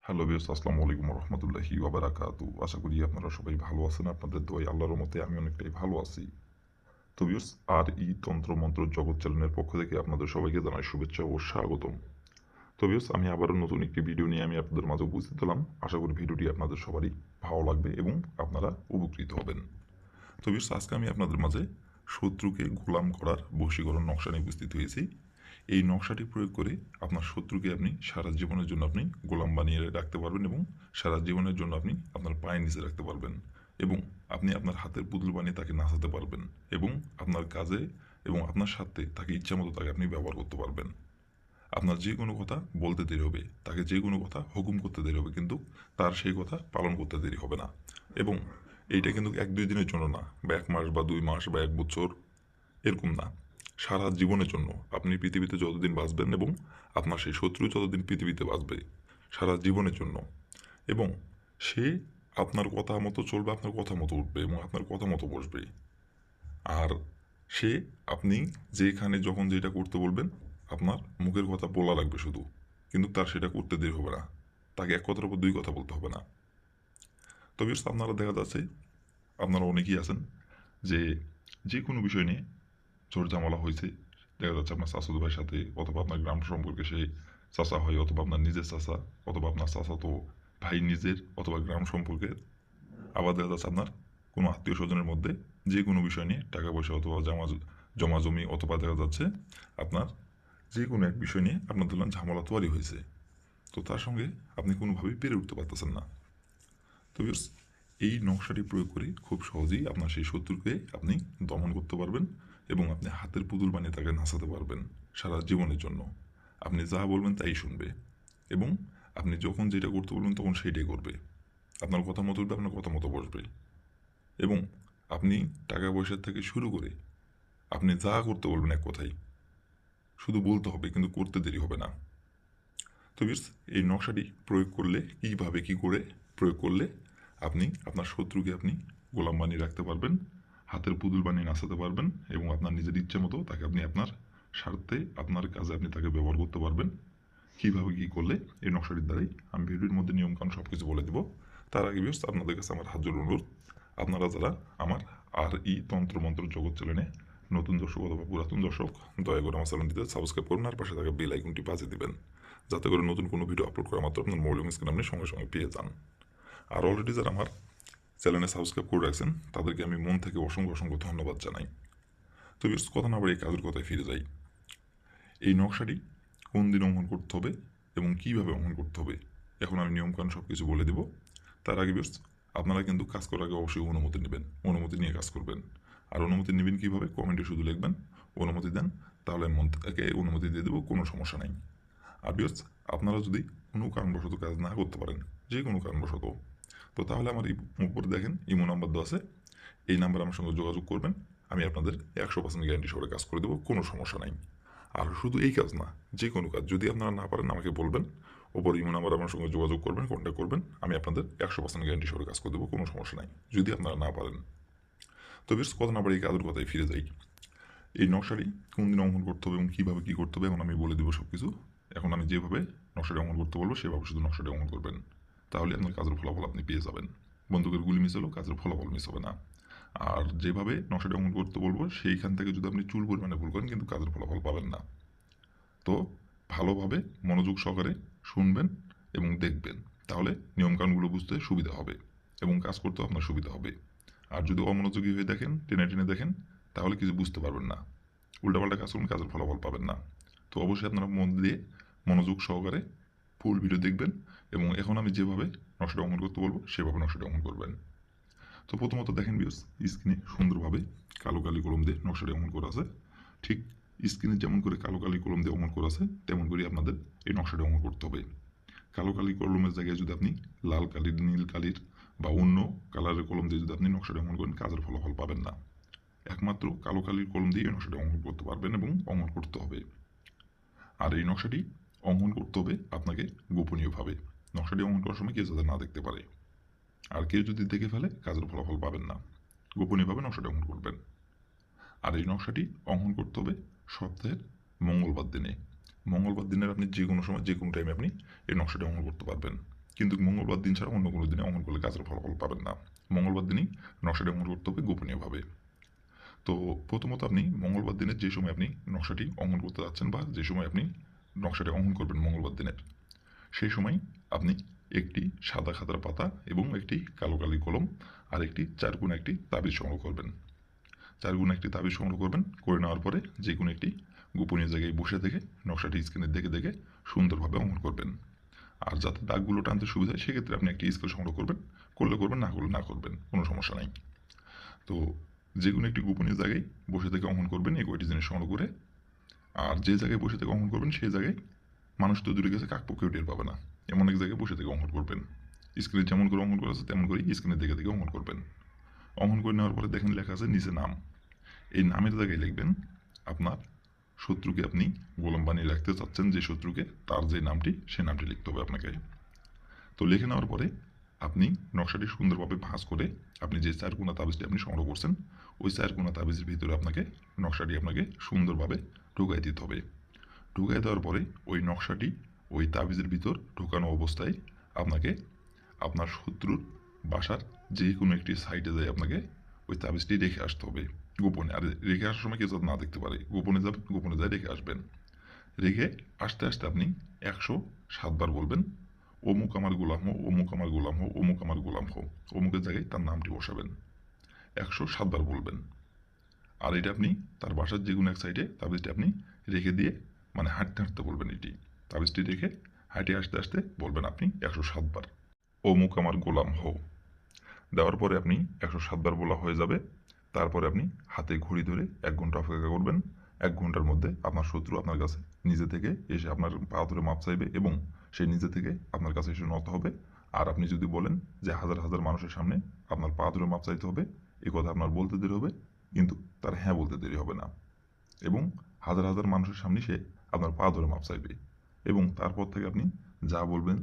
Hello viewers, আসসালামু আলাইকুম রহমতুল্লাহি ওয়াবারাকাতু। আশা করি আপনারা সবাই ভালো আছেন। আপনাদের দোয়ায় আল্লাহর রহমতে আমি অনেকটাই ভালো আছি। তো ভিউয়ার্স, আর তন্ত্র মন্ত্র জগৎ চ্যানেলের পক্ষ থেকে আপনাদের সবাইকে জানাই শুভেচ্ছা ও স্বাগতম। তো ভিউয়ার্স, আমি আবারও নতুন একটি ভিডিও নিয়ে আমি আপনাদের মাঝে উপস্থিত হলাম। আশা করি ভিডিওটি আপনাদের সবারই ভালো লাগবে এবং আপনারা উপকৃত হবেন। তো ভিউয়ার্স, আজকে আমি আপনাদের মাঝে শত্রুকে গোলাম করার বশীকরণ নকশা নিয়ে উপস্থিত হয়েছি। এই নকশাটি প্রয়োগ করে আপনার শত্রুকে আপনি সারা জীবনের জন্য আপনি গোলাম বানিয়ে রাখতে পারবেন এবং সারা জীবনের জন্য আপনি আপনার পায়ের নিচে রাখতে পারবেন এবং আপনি আপনার হাতের পুতুল বানিয়ে তাকে নাচাতে পারবেন এবং আপনার কাজে এবং আপনার সাথে তাকে ইচ্ছা মতো তাকে আপনি ব্যবহার করতে পারবেন। আপনার যে কোনো কথা বলতে দেরি হবে, তাকে যে কোনো কথা হুকুম করতে দেরি হবে, কিন্তু তার সেই কথা পালন করতে দেরি হবে না। এবং এইটা কিন্তু এক দুই দিনের জন্য না, বা এক মাস বা 2 মাস বা 1 বছর, এরকম না, সারা জীবনের জন্য। আপনি পৃথিবীতে যতদিন বাঁচবেন এবং আপনার সেই শত্রু যতদিন পৃথিবীতে বাঁচবে, সারা জীবনের জন্য। এবং সে আপনার কথা মতো চলবে, আপনার কথা মতো উঠবে এবং আপনার কথা মতো বসবে। আর সে আপনি যেখানে যখন যেটা করতে বলবেন, আপনার মুখের কথা বলা লাগবে শুধু, কিন্তু তার সেটা করতে দেরি হবে না। তাকে এক কথার উপর দুই কথা বলতে হবে না। তবে আপনারা দেখা যাচ্ছে, আপনারা অনেকেই আছেন যে যে কোনো বিষয় নিয়ে ঝড় ঝামেলা হয়েছে, দেখা যাচ্ছে আপনার চাচাতো ভাইয়ের সাথে, অথবা আপনার গ্রাম সম্পর্কে সে চাচা হয়, অথবা আপনার নিজের চাচা, অথবা আপনার চাচাতো ভাই নিজের, অথবা গ্রাম সম্পর্কের। আবার দেখা যাচ্ছে আপনার কোনো আত্মীয় স্বজনের মধ্যে যে কোনো বিষয় নিয়ে টাকা পয়সা অথবা জমা জমি, অথবা দেখা যাচ্ছে আপনার যে কোনো এক বিষয় নিয়ে আপনার ধরলেন ঝামেলা তৈরি হয়েছে। তো তার সঙ্গে আপনি কোনোভাবেই পেরে উঠতে পারতেছেন না। তো ভিউয়ার্স, এই নকশাটি প্রয়োগ করে খুব সহজেই আপনার সেই শত্রুকে আপনি দমন করতে পারবেন এবং আপনি হাতের পুতুল বানিয়ে তাকে নাচাতে পারবেন সারা জীবনের জন্য। আপনি যা বলবেন তাই শুনবে এবং আপনি যখন যেটা করতে বলবেন তখন সেইটাই করবে। আপনার কথা মতো উঠবে, আপনার কথা মতো বসবে এবং আপনি টাকা পয়সার থেকে শুরু করে আপনি যা করতে বলবেন এক কথাই শুধু বলতে হবে, কিন্তু করতে দেরি হবে না। তো ভিউয়ার্স, এই নকশাটি প্রয়োগ করলে কীভাবে কী করে প্রয়োগ করলে আপনি আপনার শত্রুকে আপনি গোলাম বানিয়ে রাখতে পারবেন, হাতের পুতুল বানিয়ে নাচাতে পারবেন এবং আপনার নিজের ইচ্ছে মতো তাকে আপনি আপনার স্বার্থে আপনার কাজে আপনি তাকে ব্যবহার করতে পারবেন, কীভাবে কী করলে এই নকশাটির দ্বারাই আমি ভিডিওর মধ্যে নিয়মকানুন সব কিছু বলে দেবো। তার আগে ভিউয়ার্স, আপনাদের কাছে আমার হাত জোড় অনুরোধ, আপনারা যারা আমার তন্ত্রমন্ত্র জগৎ চ্যানেলে নতুন দর্শক অথবা পুরাতন দর্শক, দয়া করে আমার চ্যানেলটিতে সাবস্ক্রাইব করুন আর পাশে থাকা বেল আইকনটি বাজিয়ে দেবেন, যাতে করে নতুন কোনো ভিডিও আপলোড করা মাত্র আপনার মোবাইল স্ক্রিন আপনি সঙ্গে সঙ্গে পেয়ে যান। আর অলরেডি যারা আমার চ্যানেলে সাবস্ক্রাইব করে রাখছেন তাদেরকে আমি মন থেকে অসংখ্য অসংখ্য ধন্যবাদ জানাই। তো বেশ কথা না বাড়িয়ে কাজের কথায় ফিরে যাই। এই নকশাটি কোন দিন অঙ্কন করতে হবে এবং কীভাবে অঙ্কন করতে হবে, এখন আমি নিয়মকানুন সব কিছু বলে দেব। তার আগে বেশ, আপনারা কিন্তু কাজ করার আগে অবশ্যই অনুমতি নেবেন, অনুমতি নিয়ে কাজ করবেন। আর অনুমতি নেবেন কীভাবে, কমেন্টে শুধু লিখবেন অনুমতি দেন, তাহলে আমি মন থেকে অনুমতি দিয়ে দেবো, কোনো সমস্যা নেই। আর বিয়স, আপনারা যদি কোনো কারণবশত কাজ না করতে পারেন, যে কোনো কারণবশত, তো তাহলে আমার এই উপরে দেখেন ইমো নাম্বার দেওয়া আছে, এই নাম্বারে আমার সঙ্গে যোগাযোগ করবেন। আমি আপনাদের 100% গ্যারান্টি সহকারে কাজ করে দেবো, কোনো সমস্যা নাই। আর শুধু এই কাজ না, যে কোনো কাজ যদি আপনারা না পারেন আমাকে বলবেন, ওপর ইমো নাম্বার আমার সঙ্গে যোগাযোগ করবেন, কন্ট্যাক্ট করবেন, আমি আপনাদের 100% গ্যারান্টি সহকারে কাজ করে দেবো, কোনো সমস্যা নাই যদি আপনারা না পারেন। তো বেশ কথা না বাড়ি কাজের কথায় ফিরে যাই। এই নকশাটি কোন দিন অঙ্কন করতে হবে এবং কীভাবে কী করতে হবে এখন আমি বলে দেবো সব কিছু। এখন আমি যেভাবে নকশাটি অঙ্কন করতে বলবো সেভাবে শুধু নকশাটি অঙ্কন করবেন, তাহলে আপনার কাজের ফলাফল আপনি পেয়ে যাবেন। বন্দুকের গুলি মিস হলেও কাজের ফলাফল মিস হবে না। আর যেভাবে নকশাটি অঙ্কন করতে বলবো সেইখান থেকে যদি আপনি চুল পরিমাণে ভুল করেন, কিন্তু কাজের ফলাফল পাবেন না। তো ভালোভাবে মনোযোগ সহকারে শুনবেন এবং দেখবেন, তাহলে নিয়মকানুনগুলো বুঝতে সুবিধা হবে এবং কাজ করতেও আপনার সুবিধা হবে। আর যদি অমনোযোগী হয়ে দেখেন, টেনে টেনে দেখেন, তাহলে কিছু বুঝতে পারবেন না, উল্টাপাল্টা কাজ করুন, কাজের ফলাফল পাবেন না। তো অবশ্যই আপনারা মন দিয়ে মনোযোগ সহকারে ফুল ভিডিও দেখবেন এবং এখন আমি যেভাবে নকশাটা অঙ্কন করতে বলবো সেভাবে নকশাটা অঙ্কন করবেন। তো প্রথমত দেখেন ভিউয়ার্স, স্ক্রিনে সুন্দরভাবে কালো কালি কলম দিয়ে নকশাটি অঙ্কন করা আছে। ঠিক স্ক্রিনে যেমন করে কালো কালি কলম দিয়ে অঙ্কন করা আছে, তেমন করে আপনাদের এই নকশাটি অঙ্কন করতে হবে। কালো কালি কলমের জায়গায় যদি আপনি লাল কালির, নীল কালির বা অন্য কালারের কলম দিয়ে যদি আপনি নকশাটি অঙ্কন করেন, কাজের ফলাফল পাবেন না। একমাত্র কালো কালির কলম দিয়ে এই নকশাটি অঙ্কন করতে পারবেন এবং অঙ্কন করতে হবে। আর এই নকশাটি অঙ্কন করতে হবে আপনাকে গোপনীয়ভাবে। নকশাটি অঙ্কন করার সময় কেউ যাতে না দেখতে পারে, আর কেউ যদি দেখে ফেলে কাজের ফলাফল পাবেন না। গোপনীয়ভাবে নকশাটি অঙ্কন করবেন। আর এই নকশাটি অঙ্কন করতে হবে সপ্তাহের মঙ্গলবার দিনে। মঙ্গলবার দিনের আপনি যে কোনো সময় যে কোনো টাইমে আপনি এই নকশাটি অঙ্কন করতে পারবেন। কিন্তু মঙ্গলবার দিন ছাড়া অন্য কোনো দিনে অঙ্কন করলে কাজের ফলাফল পাবেন না। মঙ্গলবার দিনই নকশাটি অঙ্কন করতে হবে গোপনীয়ভাবে। তো প্রথমত আপনি মঙ্গলবার দিনের যে সময় আপনি নকশাটি অঙ্কন করতে যাচ্ছেন বা যে সময় আপনি নকশাটি অঙ্কন করবেন মঙ্গলবার দিনের, সেই সময় আপনি একটি সাদা খাতার পাতা এবং একটি কালো কালি কলম আর একটি 4 গুণ একটি তাবিজ সংগ্রহ করবেন। 4 গুণ একটি তাবিজ সংগ্রহ করবেন, করে নেওয়ার পরে যে কোনো একটি গোপনীয় জায়গায় বসে থেকে নকশাটি স্ক্রিনে দেখে দেখে সুন্দরভাবে অঙ্কন করবেন। আর যাতে দাগগুলো টানতে সুবিধা হয় সেক্ষেত্রে আপনি একটি স্কেল সংগ্রহ করবেন, করলে করবেন, না করলে না করবেন, কোনো সমস্যা নাই। তো যে কোনো একটি গোপনীয় জায়গায় বসে থেকে অঙ্কন করবেন এই কয়টি জিনিস সংগ্রহ করে। আর যে জায়গায় বসে থেকে অঙ্কন করবেন সেই জায়গায় মানুষ তো দূরে গেছে, কাক পক্ষেও টের পাবে না, এমন এক জায়গায় বসে থেকে অঙ্কন করবেন। স্ক্রিনে যেমন করে অঙ্কন করা আছে তেমন করেই স্ক্রিনে দেখে দেখে অঙ্কন করবেন। অঙ্কন করে নেওয়ার পরে দেখেন লেখা আছে নিচে নাম। এই নামের জায়গায় লিখবেন আপনার শত্রুকে আপনি গোলাম বানিয়ে রাখতে চাচ্ছেন, যে শত্রুকে তার যে নামটি সে নামটি লিখতে হবে আপনাকে। তো লিখে নেওয়ার পরে আপনি নকশাটি সুন্দরভাবে ভাঁজ করে আপনি যে 4 কোণা তাবিজটি আপনি সংগ্রহ করছেন ওই 4 কোণা তাবিজের ভিতরে আপনাকে নকশাটি আপনাকে সুন্দরভাবে ঢুকাই দিতে হবে। ঢুকাই দেওয়ার পরে ওই নকশাটি ওই তাবিজের ভিতর ঢুকানো অবস্থায় আপনাকে আপনার শত্রুর বাসার যে কোনো একটি সাইডে যায় আপনাকে ওই তাবিজটি রেখে আসতে হবে গোপনে। আর রেখে আসার সময় কেউ যাতে না দেখতে পারে, গোপনে যাবেন, গোপনে যায় রেখে আসবেন। রেখে আসতে আসতে আপনি 107 বার বলবেন অমুক আমার গোলাম হো, অমুক আমার গোলাম হো, অমুক আমার গোলাম হো। অমুকের জায়গায় তার নামটি বসাবেন, 107 বার বলবেন। আর এটা আপনি তার বাসার যে কোনো এক সাইডে তাবিজটি আপনি রেখে দিয়ে মানে হাঁটতে হাঁটতে বলবেন এটি। তাবিজটি রেখে হাঁটে আসতে আসতে বলবেন আপনি 107 বার অমুক আমার গোলাম হো। দেওয়ার পরে আপনি 107 বার বলা হয়ে যাবে। তারপরে আপনি হাতে ঘড়ি ধরে 1 ঘন্টা অপেক্ষা করবেন। 1 ঘন্টার মধ্যে আপনার শত্রু আপনার কাছে নিজে থেকে এসে আপনার পা ধরে মাপ চাইবে এবং সে নিজে থেকে আপনার কাছে এসে নত হবে। আর আপনি যদি বলেন যে হাজার হাজার মানুষের সামনে আপনার পা ধরে মাপ চাইতে হবে, এই কথা আপনার বলতে দেরি হবে, কিন্তু তার হ্যাঁ বলতে দেরি হবে না। এবং হাজার হাজার মানুষের সামনে সে আপনার পা ধরে মাপ চাইবে এবং তারপর থেকে আপনি যা বলবেন,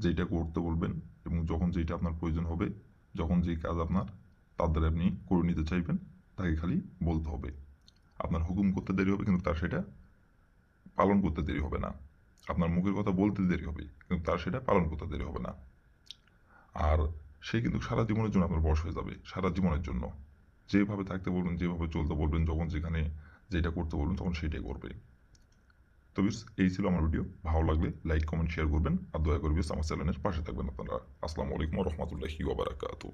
যেইটা করতে বলবেন এবং যখন যেইটা আপনার প্রয়োজন হবে, যখন যেই কাজ আপনার তার দ্বারা আপনি করে নিতে চাইবেন তাকে খালি বলতে হবে। আপনার হুকুম করতে দেরি হবে কিন্তু তার সেটা পালন করতে দেরি হবে না। আপনার মুখের কথা বলতে দেরি হবে কিন্তু তার সেটা পালন করতে দেরি হবে না। আর সে কিন্তু সারা জীবনের জন্য আপনার বশ হয়ে যাবে, সারা জীবনের জন্য। যেভাবে থাকতে বলবেন, যেভাবে চলতে বলবেন, যখন যেখানে যেটা করতে বলবেন তখন সেটাই করবে। তো বিশ এই ছিল আমার ভিডিও। ভালো লাগলে লাইক কমেন্ট শেয়ার করবেন আর দয়া করে বিশ আমার চ্যানেলের পাশে থাকবেন আপনারা। আসসালামু আলাইকুম ওয়া রাহমাতুল্লাহি ওয়া বারাকাতুহু।